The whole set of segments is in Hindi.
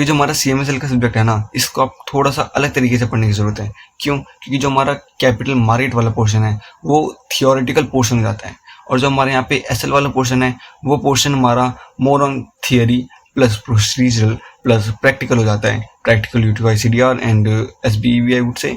ये जो हमारा CMSL का सब्जेक्ट है ना, इसको आप थोड़ा सा अलग तरीके से पढ़ने की ज़रूरत है। क्यों? क्योंकि जो हमारा कैपिटल मार्केट वाला पोर्शन है वो थियोरेटिकल पोर्शन हो जाता है, और जो हमारे यहाँ पे SL वाला पोर्शन है वो पोर्शन हमारा more on theory plus procedural plus practical हो जाता है। प्रैक्टिकल यूटीवाई CDR and SBEB I would say.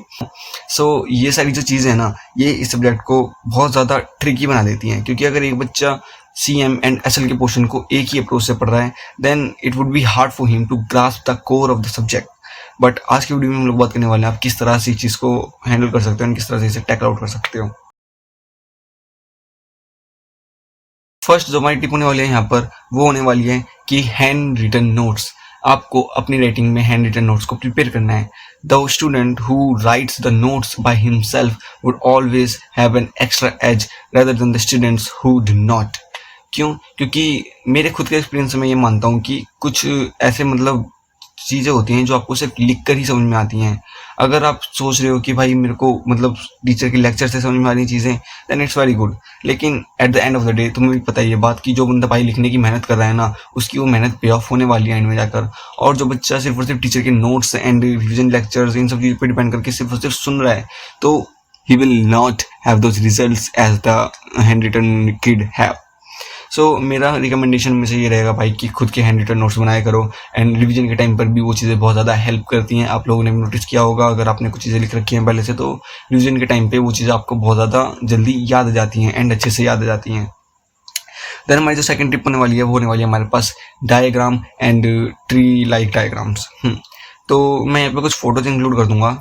So ये सारी जो चीज़ें हैं ना, ये इस सब्जेक्ट को बहुत ज़्यादा ट्रिकी बना देती हैं, क्योंकि अगर एक बच्चा CM एंड SL के पोर्शन को एक ही अप्रोच से पढ़ रहा है, then it would be hard for him to grasp the core of the subject. But आज की वीडियो में हम लोग बात करने वाले हैं आप किस तरह से इस चीज़ को हैंडल कर सकते हो और किस तरह से इसे टैकल आउट कर सकते हो। फर्स्ट जो हमारी टिप होने वाली है यहाँ पर वो होने वाली है कि हैंड रिटन नोट्स। आपको अपनी राइटिंग में हैंड रिटन नोट्स को प्रिपेयर करना है। The student who writes the notes by himself would always have an extra edge rather than the students who do not. क्यों? क्योंकि मेरे खुद के एक्सपीरियंस से मैं ये मानता हूँ कि कुछ ऐसे चीज़ें होती हैं जो आपको सिर्फ लिख कर ही समझ में आती हैं। अगर आप सोच रहे हो कि भाई मेरे को टीचर के लेक्चर से समझ में आ रही चीज़ें, देन इट्स वेरी गुड। लेकिन at the end of the day तुम्हें भी पता ही है बात कि जो बंदा भाई लिखने की मेहनत कर रहा है ना, उसकी वो मेहनत पे ऑफ होने वाली है एंड में जाकर। और जो बच्चा सिर्फ और सिर्फ टीचर के नोट्स एंड रिविजन लेक्चर्स इन सब चीज़ों पर डिपेंड करके सिर्फ और सिर्फ सुन रहा है, तो he will not have those results as the hand written kid have. So मेरा रिकमेंडेशन में से ये रहेगा भाई कि खुद के हैंड रिटन नोट्स बनाया करो, एंड रिवीजन के टाइम पर भी वो चीज़ें बहुत ज़्यादा हेल्प करती हैं। आप लोगों ने भी नोटिस किया होगा, अगर आपने कुछ चीज़ें लिख रखी हैं पहले से, तो रिवीजन के टाइम पे वो चीज़ें आपको बहुत ज़्यादा जल्दी याद आ जाती हैं एंड अच्छे से याद आ जाती हैं। देन हमारी जो सेकंड टिप होने वाली है वो होने वाली है हमारे पास diagram and tree like diagrams. तो मैं यहाँ पे कुछ फोटोज इंक्लूड कर दूंगा।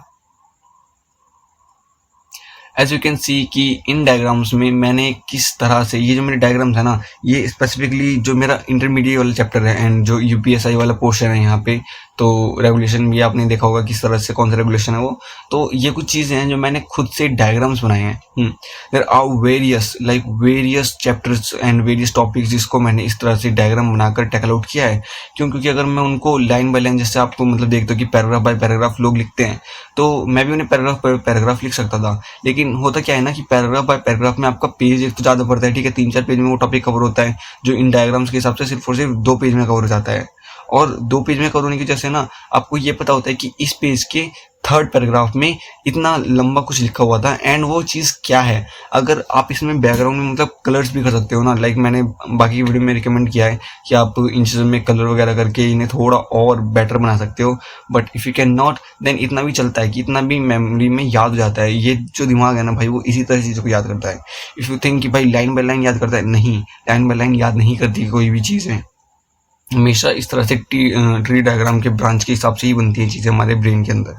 एज यू कैन सी कि इन डायग्राम्स में मैंने किस तरह से, ये जो मेरे डायग्राम्स है ना, ये स्पेसिफिकली जो मेरा इंटरमीडिएट वाला चैप्टर है एंड जो UPSI वाला पोर्शन है यहाँ पे, तो रेगुलेशन भी आपने देखा होगा किस तरह से, कौन सा रेगुलेशन है वो। तो ये कुछ चीज़ें हैं जो मैंने खुद से डायग्राम्स बनाए हैं। There are various chapters and various topics जिसको मैंने इस तरह से डायग्राम बनाकर टैकल आउट किया है। क्यों? क्योंकि अगर मैं उनको लाइन बाय लाइन, जैसे आपको देखते हो कि पैराग्राफ बाय पैराग्राफ लोग लिखते हैं, तो मैं भी उन्हें पैराग्राफ बाय पैराग्राफ लिख सकता था। लेकिन होता क्या है ना कि पैराग्राफ बाय पैराग्राफ में आपका पेज एक तो ज़्यादा पड़ता है, ठीक है, 3-4 पेज में वो टॉपिक कवर होता है, जो इन डायग्राम्स के हिसाब से सिर्फ और सिर्फ 2 पेज में कवर हो जाता है। और 2 पेज में कवर होने की वजह से ना आपको ये पता होता है कि इस पेज के 3rd पैराग्राफ में इतना लंबा कुछ लिखा हुआ था एंड वो चीज़ क्या है। अगर आप इसमें बैकग्राउंड में कलर्स भी कर सकते हो ना, लाइक मैंने बाकी वीडियो में रिकमेंड किया है कि आप इन चीज़ों में कलर वगैरह करके इन्हें थोड़ा और बेटर बना सकते हो। But if you can not, then इतना भी चलता है कि इतना भी मेमोरी में याद हो जाता है। ये जो दिमाग है ना भाई, वो इसी तरह चीज़ों को याद करता है। इफ़ यू थिंक कि भाई लाइन बाय लाइन याद करता है, नहीं, लाइन बाय लाइन याद नहीं करती कोई भी चीज़ें। हमेशा इस तरह से ट्री डायग्राम के ब्रांच के हिसाब से ही बनती है चीज़ें हमारे ब्रेन के अंदर।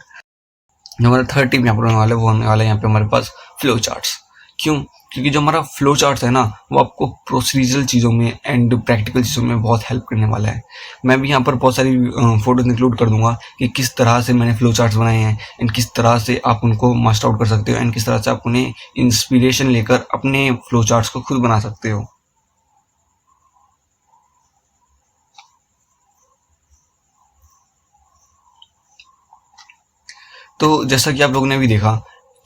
जो हमारा 3rd टिप यहाँ पर होने वाला है वो होने वाला है यहाँ पे हमारे पास फ्लो चार्ट्स। क्यों? क्योंकि जो हमारा फ्लो चार्ट्स है ना, वो आपको प्रोसीजरल चीज़ों में एंड प्रैक्टिकल चीज़ों में बहुत हेल्प करने वाला है। मैं भी यहाँ पर बहुत सारी फोटोज इंक्लूड कर दूंगा कि किस तरह से मैंने फ्लो चार्ट्स बनाए हैं एंड किस तरह से आप उनको मास्टर आउट कर सकते हो एंड किस तरह से आप उन्हें इंस्पिरेशन लेकर अपने फ्लो चार्ट्स को खुद बना सकते हो। तो जैसा कि आप लोगों ने भी देखा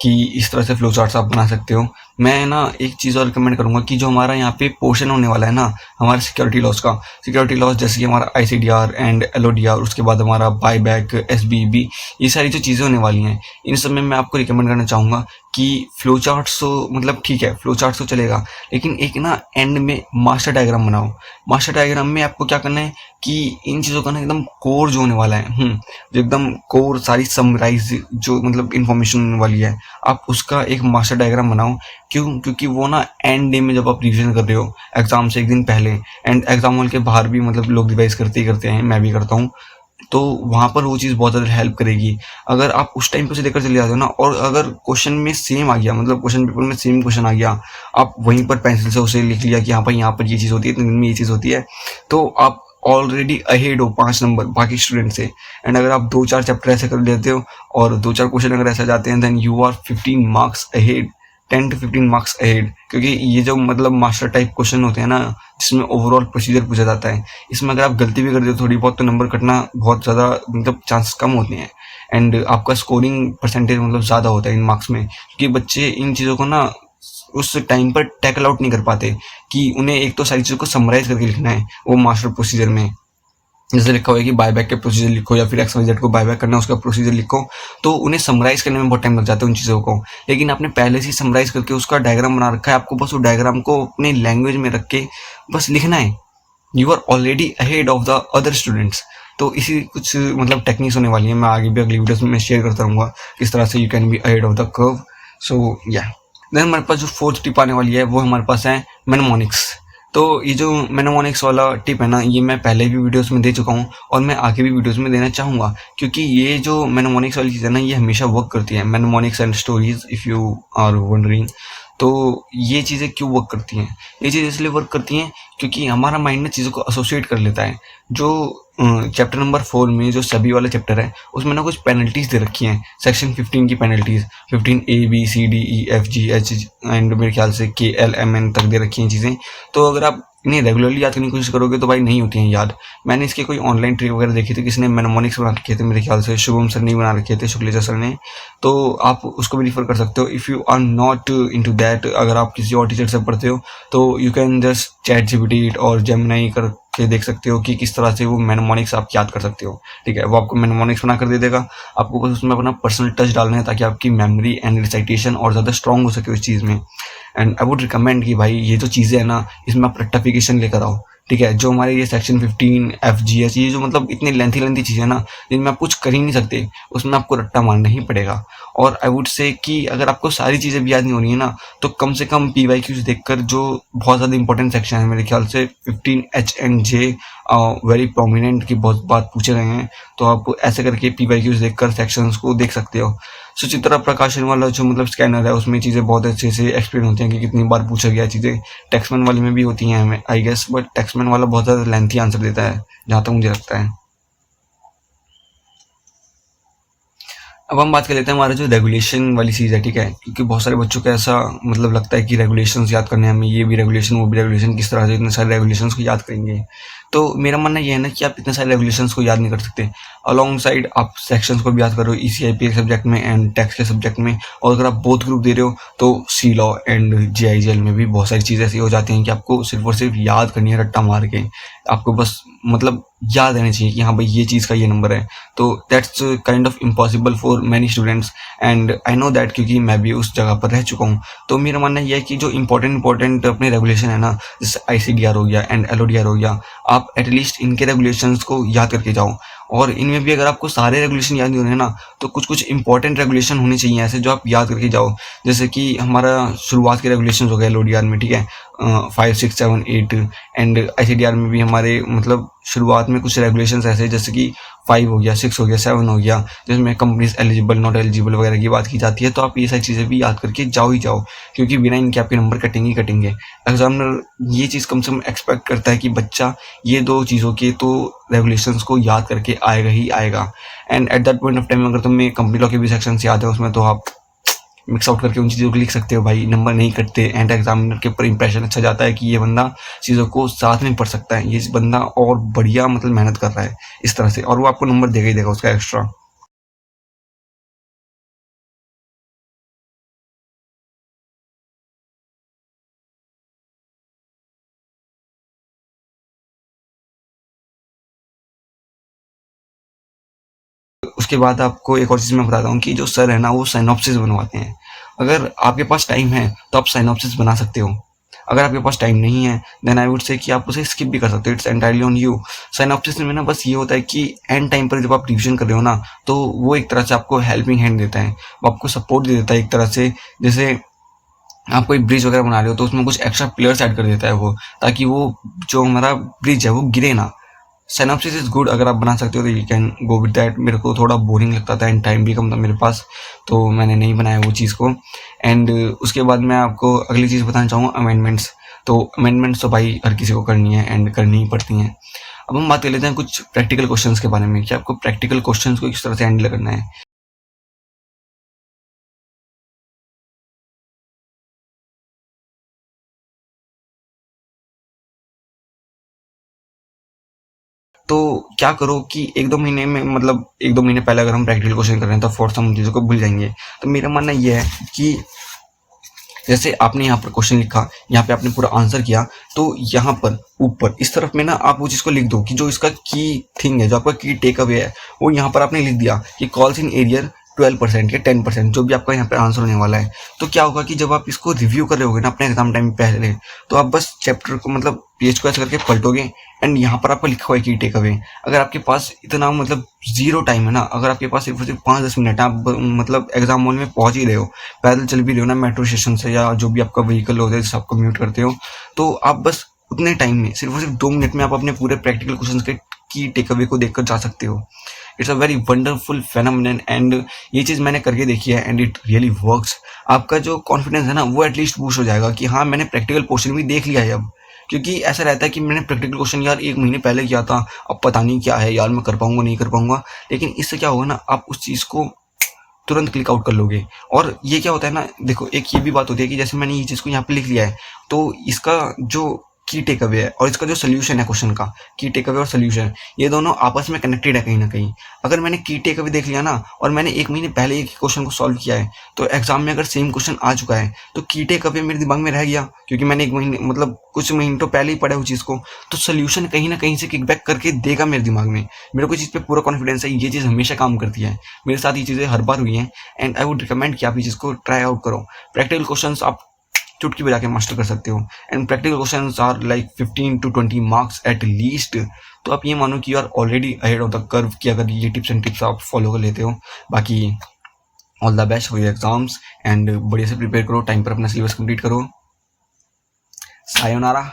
कि इस तरह से फ्लो चार्ट्स आप बना सकते हो। मैं ना एक चीज़ और रिकमेंड करूंगा कि जो हमारा यहाँ पे पोर्शन होने वाला है ना, हमारे सिक्योरिटी लॉस का, सिक्योरिटी लॉस जैसे कि हमारा ICDR एंड LODR, उसके बाद हमारा बायबैक, SBEB, ये सारी जो चीज़ें होने वाली हैं, इन सब में मैं आपको रिकमेंड करना चाहूँगा कि फ्लो चार्ट्स तो ठीक है, फ्लो चार्ट्स तो चलेगा, लेकिन एक ना एंड में मास्टर डायग्राम बनाओ। मास्टर डायग्राम में आपको क्या करना है कि इन चीज़ों का ना एकदम कोर जो होने वाला है, जो एकदम कोर सारी समराइज जो इंफॉर्मेशन होने वाली है, आप उसका एक मास्टर डायग्राम बनाओ। क्यों? क्योंकि वो ना एंड डे में जब आप रिवीजन कर रहे हो एग्जाम से एक दिन पहले, एंड एग्जाम हॉल के बाहर भी लोग रिवाइज करते ही करते हैं, मैं भी करता हूँ, तो वहाँ पर वो चीज़ बहुत ज़्यादा हेल्प करेगी। अगर आप उस टाइम पे से लेकर चले जाते हो ना, और अगर क्वेश्चन में सेम आ गया, क्वेश्चन पेपर में सेम क्वेश्चन आ गया, आप वहीं पर पेंसिल से उसे लिख लिया कि हाँ भाई यहाँ पर ये चीज़ होती है, तो इनमें ये चीज़ होती है, तो आप ऑलरेडी अहेड हो 5 नंबर बाकी स्टूडेंट से। एंड अगर आप 2-4 चैप्टर ऐसे कर लेते हो और 2-4 क्वेश्चन अगर ऐसे जाते हैं, then you are 15 marks ahead, 10 to 15 marks ahead. क्योंकि ये जो मास्टर टाइप क्वेश्चन होते हैं ना, जिसमें ओवरऑल प्रोसीजर पूछा जाता है, इसमें अगर आप गलती भी कर दे थोड़ी बहुत, तो नंबर कटना बहुत ज़्यादा चांसेस कम होते हैं एंड आपका स्कोरिंग परसेंटेज ज़्यादा होता है इन मार्क्स में। क्योंकि बच्चे इन चीज़ों को ना उस टाइम पर टैकल आउट नहीं कर पाते कि उन्हें एक तो सारी चीज़ों को समराइज करके लिखना है वो मास्टर प्रोसीजर में। जैसे लिखा हुआ है कि बायबैक के प्रोसीजर लिखो या फिर XYZ को बायबैक करना है उसका प्रोसीजर लिखो, तो उन्हें समराइज करने में बहुत टाइम लग जाता है उन चीज़ों को। लेकिन आपने पहले से ही समराइज करके उसका डायग्राम बना रखा है, आपको बस वो डायग्राम को अपनी लैंग्वेज में रख के बस लिखना है। You are already ahead of the other students. तो इसी कुछ मतलब टेक्निक्स होने वाली है, मैं आगे भी अगली वीडियोस में शेयर करता रहूँगा किस तरह से you can be ahead of the curve. So या देन हमारे पास जो फोर्थ टिप आने वाली है वो हमारे पास है मेनमोनिक्स। तो ये जो मेनमोनिक्स वाला टिप है ना, ये मैं पहले भी वीडियोस में दे चुका हूँ और मैं आगे भी वीडियोस में देना चाहूँगा, क्योंकि ये जो मेनमोनिक्स वाली चीज़ है ना, ये हमेशा वर्क करती है। Mnemonics and stories, if you are wondering, तो ये चीज़ें क्यों वर्क करती हैं? ये चीज़ें इसलिए वर्क करती हैं क्योंकि हमारा माइंड ना चीज़ों को एसोसिएट कर लेता है। जो चैप्टर नंबर 4 में जो सभी वाला चैप्टर है उसमें ना कुछ पेनल्टीज दे रखी हैं, सेक्शन 15 की penalties, 15 A B C D E F G H and मेरे ख्याल से KLMN तक दे रखी हैं चीज़ें। तो अगर आप इन्हें रेगुलरली याद करने की कोशिश करोगे तो भाई नहीं होती हैं याद। मैंने इसके कोई ऑनलाइन ट्रिक वगैरह देखी थी, किसी ने मेनमोनिक्स बना रखे थे, मेरे ख्याल से शुभम सर ने बना रखे थे, शुक्लेचा सर ने। तो आप उसको भी रिफर कर सकते हो if you are not into that. अगर आप किसी और टीचर से पढ़ते हो तो यू कैन जस्ट ChatGPT और जेमिनी करके देख सकते हो कि किस तरह से वो मेनमोनिक्स आप याद कर सकते हो। ठीक है, वो आपको मेनमोनिक्स बना कर दे देगा, आपको बस उसमें अपना पर्सनल टच डालना है ताकि आपकी मेमोरी एंड रिसाइटेशन और ज़्यादा स्ट्रॉन्ग हो सके उस चीज़ में। एंड आई वुड रिकमेंड कि भाई ये जो चीज़ें हैं ना, इसमें आप रेक्टिफिकेशन लेकर आओ। ठीक है, जो हमारे ये सेक्शन 15 FGH, ये जो मतलब इतनी लेंथी चीज़ें ना जिनमें आप कुछ कर ही नहीं सकते, उसमें आपको रट्टा मारना ही पड़ेगा। और आई वुड से कि अगर आपको सारी चीज़ें भी याद नहीं हो रही है ना, तो कम से कम PYQs देखकर, जो बहुत ज़्यादा इंपॉर्टेंट सेक्शन है मेरे ख्याल से 15H and J very prominent की बहुत बात पूछे गए हैं, तो आप ऐसे करके PYQs देखकर सेक्शंस को देख सकते हो। सुचित्रा प्रकाशन वाला जो मतलब स्कैनर है उसमें चीज़ें बहुत अच्छे से एक्सप्लेन होती हैं कि कितनी बार पूछा गया चीज़ें। टेक्समैन वाले में भी होती हैं हमें आई गेस, बट टेक्समैन वाला बहुत ज़्यादा लेंथी आंसर देता है जहाँ तक मुझे लगता है। अब हम बात कर लेते हैं हमारा जो रेगुलेशन वाली चीज़ है। ठीक है, क्योंकि बहुत सारे बच्चों को ऐसा मतलब लगता है कि रेगुलेशंस याद करने हैं हमें, ये भी रेगुलेशन वो भी रेगुलेशन, किस तरह से इतने सारे रेगुलेशंस को याद करेंगे। तो मेरा मानना ये है ना कि आप इतने सारे रेगुलेशंस को याद नहीं कर सकते। अलॉन्ग साइड आप सेक्शंस को भी याद करो ECIP के सब्जेक्ट में एंड टैक्स के सब्जेक्ट में। और अगर आप बोथ ग्रुप दे रहे हो तो C लॉ एंड JIGL में भी बहुत सारी चीज़ें ऐसी हो जाती हैं कि आपको सिर्फ और सिर्फ याद करनी है रट्टा मार के। आपको बस मतलब याद रहना चाहिए कि हाँ भाई ये चीज़ का ये नंबर है। तो that's kind of impossible for many students and I know that, क्योंकि मैं भी उस जगह पर रह चुका हूँ। तो मेरा मानना यह है कि जो इंपॉर्टेंट अपने रेगुलेशन है ना, जैसे ICDR हो गया एंड LODR हो गया, आप एटलीस्ट इनके रेगुलेशंस को याद करके जाओ। और इनमें भी अगर आपको सारे रेगुलेशन याद नहीं हो रहे हैं ना, तो कुछ कुछ इंपॉर्टेंट रेगुलेशन होने चाहिए ऐसे जो आप याद करके जाओ। जैसे कि हमारा शुरुआत के रेगुलेशन हो गए LODR में, ठीक है, 5, 6, 7, 8 एंड ICDR में भी हमारे मतलब शुरुआत में कुछ रेगुलेशंस ऐसे जैसे कि 5 हो गया, 6 हो गया, 7 हो गया, जिसमें कंपनीज एलिजिबल नॉट एलिजिबल वगैरह की बात की जाती है। तो आप ये सारी चीज़ें भी याद करके जाओ ही जाओ, क्योंकि बिना इनके आपके नंबर कटेंगे ही कटेंगे। एग्जामिनर ये चीज़ कम से कम एक्सपेक्ट करता है कि बच्चा ये दो चीज़ों के तो रेगुलेशंस को याद करके आएगा ही आएगा। And at that point of time अगर तुम्हें कंपनी लॉ के भी सेक्शंस याद है उसमें, तो आप मिक्स आउट करके उन चीज़ों को लिख सकते हो, भाई नंबर नहीं कटते। एंड एग्जामिनर के ऊपर इंप्रेशन अच्छा जाता है कि ये बंदा चीज़ों को साथ में पढ़ सकता है, ये बंदा और बढ़िया मतलब मेहनत कर रहा है इस तरह से, और वो आपको नंबर देगा ही देगा उसका एक्स्ट्रा। उसके बाद आपको एक और चीज़ मैं बताता हूँ कि जो सर है ना वो साइनॉप्सिस बनवाते हैं। अगर आपके पास टाइम है तो आप साइनॉप्सिस बना सकते हो। अगर आपके पास टाइम नहीं है देन आई वुड से कि आप उसे स्किप भी कर सकते हो, it's entirely on you. Synopsis में ना बस ये होता है कि एंड टाइम पर जब आप रिविजन कर रहे हो ना, तो वो एक तरह से आपको हेल्पिंग हैंड देता है, वो आपको सपोर्ट दे देता है एक तरह से। जैसे आप कोई ब्रिज वगैरह बना रहे हो तो उसमें कुछ एक्स्ट्रा पिलर्स ऐड कर देता है वो, ताकि वो जो हमारा ब्रिज है वो गिरे ना। सिनॉप्सिस इज गुड, अगर आप बना सकते हो तो you can go with that. मेरे को थोड़ा बोरिंग लगता था एंड टाइम भी कम था मेरे पास, तो मैंने नहीं बनाया वो चीज़ को। एंड उसके बाद मैं आपको अगली चीज़ बताना चाहूँगा, अमेंडमेंट्स। तो अमेंडमेंट्स तो भाई हर किसी को करनी है एंड करनी ही पड़ती हैं। अब हम बात कर लेते हैं कुछ प्रैक्टिकल क्वेश्चंस के बारे में कि आपको प्रैक्टिकल क्वेश्चंस को किस तरह से हैंडल करना है। तो क्या करो कि 1-2 महीने में, मतलब 1-2 महीने पहले अगर हम प्रैक्टिकल क्वेश्चन कर रहे हैं तो फोर्थ हम चीज़ों को भूल जाएंगे। तो मेरा मानना यह है कि जैसे आपने यहाँ पर क्वेश्चन लिखा, यहाँ पे आपने पूरा आंसर किया, तो यहाँ पर ऊपर इस तरफ में ना आप वो चीज़ को लिख दो कि जो इसका की थिंग है, जो आपका की टेक अवे है, वो यहाँ पर आपने लिख दिया कि कॉल्स इन एरियर 12% या 10%, जो भी आपका यहाँ पे आंसर होने वाला है। तो क्या होगा कि जब आप इसको रिव्यू कर रहे होगे ना अपने एग्जाम टाइम पहले, तो आप बस चैप्टर को मतलब पेज को ऐसे करके पलटोगे एंड यहाँ पर आपका लिखा हुआ है की टेक अवे। अगर आपके पास इतना मतलब जीरो टाइम है ना, अगर आपके पास सिर्फ 5-10 मिनट है, आप मतलब एग्जाम हॉल में पहुंच ही रहे हो, पैदल चल भी रहे हो ना मेट्रो स्टेशन से, या जो भी आपका व्हीकल होता है जिससे आप कम्यूट करते हो, तो आप बस उतने टाइम में सिर्फ और सिर्फ 2 मिनट में आप अपने पूरे प्रैक्टिकल क्वेश्चंस के की टेक अवे को देखकर जा सकते हो। It's a very wonderful phenomenon and ये चीज़ मैंने करके देखी है एंड इट रियली वर्क्स। आपका जो कॉन्फिडेंस है ना वो एटलीस्ट बूस्ट हो जाएगा कि हाँ मैंने प्रैक्टिकल पोर्शन भी देख लिया है अब। क्योंकि ऐसा रहता है कि मैंने प्रैक्टिकल क्वेश्चन यार 1 महीने पहले किया था, अब पता नहीं क्या है यार, मैं कर पाऊंगा नहीं कर पाऊंगा। लेकिन इससे क्या होगा ना, आप उस चीज़ को तुरंत क्लिक आउट कर लोगे। और ये क्या होता है ना, देखो एक ये भी बात होती है कि जैसे मैंने ये चीज़ को यहाँ पे लिख लिया है, तो इसका जो की टेक अवे है और इसका जो सोल्यूशन है क्वेश्चन का, की टेक अवे और सोल्यूशन, ये दोनों आपस में कनेक्टेड है कहीं ना कहीं। अगर मैंने की टेक अवे देख लिया ना और मैंने 1 महीने पहले एक क्वेश्चन को सॉल्व किया है, तो एग्जाम में अगर सेम क्वेश्चन आ चुका है तो की टेक अवे मेरे दिमाग में रह गया, क्योंकि मैंने 1 महीने मतलब कुछ महीने तो पहले ही पढ़ा उस चीज़ को। तो सोल्यूशन कहीं ना कहीं से किकबैक करके देगा मेरे दिमाग में। मेरे को इस चीज़ पे पूरा कॉन्फिडेंस है, ये चीज़ हमेशा काम करती है, मेरे साथ ये चीज़ें हर बार हुई हैं एंड आई वुड रिकमेंड कि आप ये चीज़ को ट्राई आउट करो। प्रैक्टिकल क्वेश्चन आप चुटकी बजा के मास्टर कर सकते हो and practical questions are like 15 to 20 marks at least. तो आप ये मानो कि you are already ahead of the curve कि अगर ये टिप्स एंड टिप्स आप फॉलो कर लेते हो। बाकी all the best for your exams and बढ़िया से प्रिपेयर करो, टाइम पर अपना सिलेबस कंप्लीट करो। सायोनारा।